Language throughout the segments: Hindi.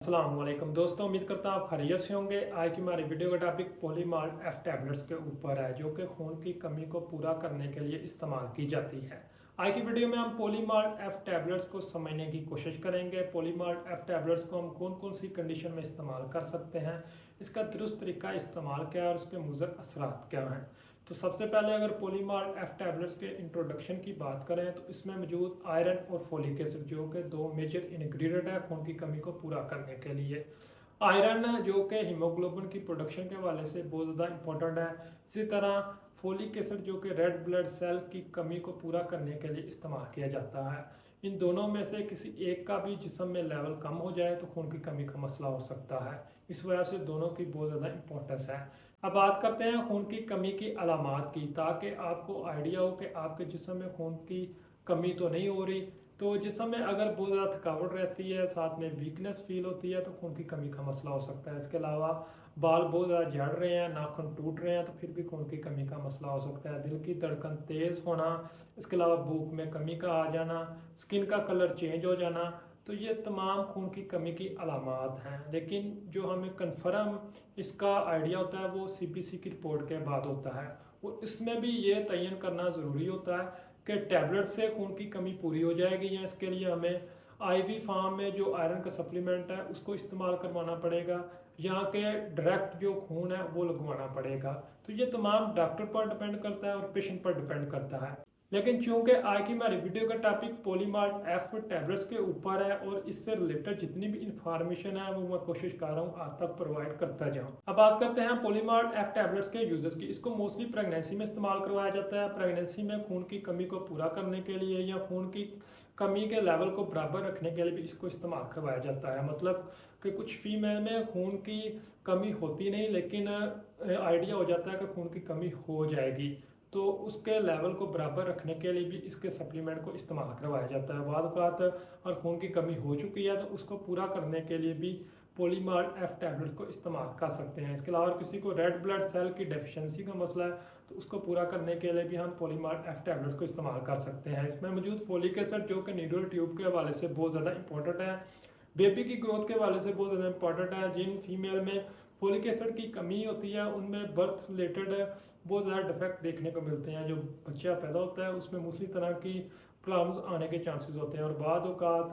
अस्सलाम वालेकुम दोस्तों, उम्मीद करता हूँ आप खैरियत से होंगे। आज की हमारी वीडियो का टॉपिक पॉलीमार्ट एफ टैबलेट्स के ऊपर है, जो कि खून की कमी को पूरा करने के लिए इस्तेमाल की जाती है। आज की वीडियो में हम पॉलीमार्ट एफ टैबलेट्स को समझने की कोशिश करेंगे। पॉलीमार्ट एफ टैबलेट्स को हम कौन कौन सी कंडीशन में इस्तेमाल कर सकते हैं, इसका दुरुस्त तरीका इस्तेमाल क्या है और उसके मुज़र असरात क्या हैं। तो सबसे पहले अगर पॉलीमार्ट एफ टैबलेट्स के इंट्रोडक्शन की बात करें तो इसमें मौजूद आयरन और फोलिक एसिड, जो कि दो मेजर इंग्रेडिएंट है खून की कमी को पूरा करने के लिए। आयरन जो कि हीमोग्लोबिन की प्रोडक्शन के हवाले से बहुत ज़्यादा इंपॉर्टेंट है। इसी तरह फोलिक एसिड जो कि रेड ब्लड सेल की कमी को पूरा करने के लिए इस्तेमाल किया जाता है। इन दोनों में से किसी एक का भी जिस्म में लेवल कम हो जाए तो खून की कमी का मसला हो सकता है। इस वजह से दोनों की बहुत ज़्यादा इंपॉर्टेंस है। अब बात करते हैं खून की कमी की अलामात की, ताकि आपको आइडिया हो कि आपके जिस्म में खून की कमी तो नहीं हो रही। तो जिस्म में अगर बहुत ज़्यादा थकावट रहती है, साथ में वीकनेस फील होती है, तो खून की कमी का मसला हो सकता है। इसके अलावा बाल बहुत ज़्यादा झड़ रहे हैं, नाखून टूट रहे हैं, तो फिर भी खून की कमी का मसला हो सकता है। दिल की धड़कन तेज़ होना, इसके अलावा भूख में कमी का आ जाना, स्किन का कलर चेंज हो जाना, तो ये तमाम खून की कमी की अलामात हैं। लेकिन जो हमें कन्फर्म इसका आइडिया होता है वो सीपीसी की रिपोर्ट के बाद होता है। और इसमें भी ये तयन करना ज़रूरी होता है कि टैबलेट से खून की कमी पूरी हो जाएगी या इसके लिए हमें आईवी फॉर्म में जो आयरन का सप्लीमेंट है उसको इस्तेमाल करवाना पड़ेगा, यहाँ के डायरेक्ट जो खून है वो लगवाना पड़ेगा। तो ये तमाम डॉक्टर पर डिपेंड करता है और पेशेंट पर डिपेंड करता है। लेकिन चूंकि आज की हमारी वीडियो का टॉपिक पॉलीमार्ट एफ टैबलेट्स के ऊपर है और इससे रिलेटेड जितनी भी इंफॉर्मेशन है वो मैं कोशिश कर रहा हूँ आप तक प्रोवाइड करता जाऊँ। अब बात करते हैं पॉलीमार्ट एफ टैबलेट्स के यूजर्स की। इसको मोस्टली प्रेगनेंसी में इस्तेमाल करवाया जाता है। प्रेगनेंसी में खून की कमी को पूरा करने के लिए या खून की कमी के लेवल को बराबर रखने के लिए भी इसको इस्तेमाल करवाया जाता है। मतलब कि कुछ फीमेल में खून की कमी होती नहीं, लेकिन आइडिया हो जाता है कि खून की कमी हो जाएगी, तो उसके लेवल को बराबर रखने के लिए भी इसके सप्लीमेंट को इस्तेमाल करवाया जाता है। बाद औक़ात और खून की कमी हो चुकी है तो उसको पूरा करने के लिए भी पॉलीमार्ट एफ टैबलेट को इस्तेमाल कर सकते हैं। इसके अलावा किसी को रेड ब्लड सेल की डेफिशिएंसी का मसला है तो उसको पूरा करने के लिए भी हम पॉलीमार्ट एफ टैबलेट को इस्तेमाल कर सकते हैं। इसमें मौजूद फोलिक एसिड जो कि नीडल ट्यूब के हवाले से बहुत ज़्यादा इंपॉर्टेंट है, बेबी की ग्रोथ के हवाले से बहुत ज़्यादा इंपॉर्टेंट है। जिन फीमेल में फोलिक एसिड की कमी होती है उनमें बर्थ रिलेटेड बहुत ज़्यादा डिफेक्ट देखने को मिलते हैं। जो बच्चा पैदा होता है उसमें मुख्तलिफ तरह की प्रॉब्लम्स आने के चांसेस होते हैं और बाद औक़ात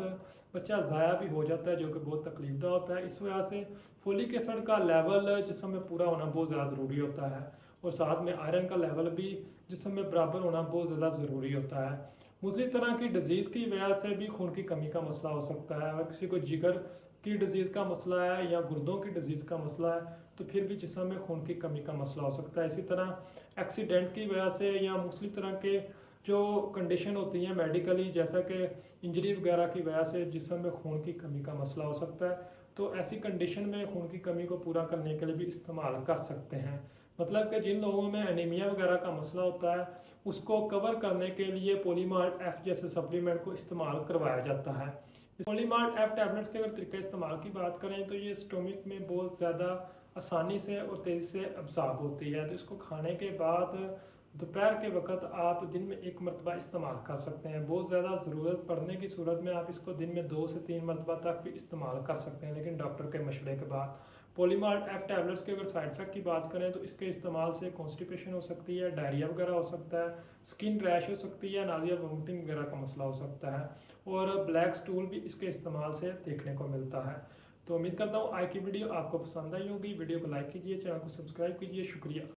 बच्चा ज़ाया भी हो जाता है, जो कि बहुत तकलीफदा होता है। इस वजह से फोलिक एसिड का लेवल जिस्म में पूरा होना बहुत ज़्यादा ज़रूरी होता है और साथ में आयरन का लेवल भी जिस्म में बराबर होना बहुत ज़्यादा ज़रूरी होता है। मुख्तलिफ तरह की डिजीज़ की वजह से भी खून की कमी का मसला हो सकता है। अगर किसी को जिगर की डिज़ीज़ का मसला है या गुर्दों की डिज़ीज़ का मसला है तो फिर भी जिस्म में खून की कमी का मसला हो सकता है। इसी तरह एक्सीडेंट की वजह से या मुख्तलिफ तरह के जो कंडीशन होती हैं मेडिकली, जैसा कि इंजरी वगैरह की वजह से जिस्म में खून की कमी का मसला हो सकता है, तो ऐसी कंडीशन में खून की कमी को पूरा करने के लिए भी इस्तेमाल कर सकते हैं। मतलब कि जिन लोगों में एनीमिया वगैरह का मसला होता है उसको कवर करने के लिए पॉलीमार्ट एफ जैसे सप्लीमेंट को इस्तेमाल करवाया जाता है। पॉलीमार्ट एफ टैबलेट्स के अगर तरीके इस्तेमाल की बात करें तो ये स्टोमिक में बहुत ज़्यादा आसानी से और तेज़ी से अब्ज़ॉर्ब होती है। तो इसको खाने के बाद दोपहर के वक्त आप दिन में एक मरतबा इस्तेमाल कर सकते हैं। बहुत ज़्यादा ज़रूरत पड़ने की सूरत में आप इसको दिन में 2 से 3 मरतबा तक भी इस्तेमाल कर सकते हैं, लेकिन डॉक्टर के मशवरे के बाद। पॉलीमार्ट एफ टैबलेट्स के अगर साइड इफ़ेक्ट की बात करें तो इसके इस्तेमाल से कॉन्स्टिपेशन हो सकती है, डायरिया वगैरह हो सकता है, स्किन रैश हो सकती है, नाज़िया वोमिटिंग वगैरह का मसला हो सकता है और ब्लैक स्टूल भी इसके इस्तेमाल से देखने को मिलता है। तो उम्मीद करता हूँ आज की वीडियो आपको पसंद आई होगी। वीडियो को लाइक कीजिए, चैनल को सब्सक्राइब कीजिए। शुक्रिया।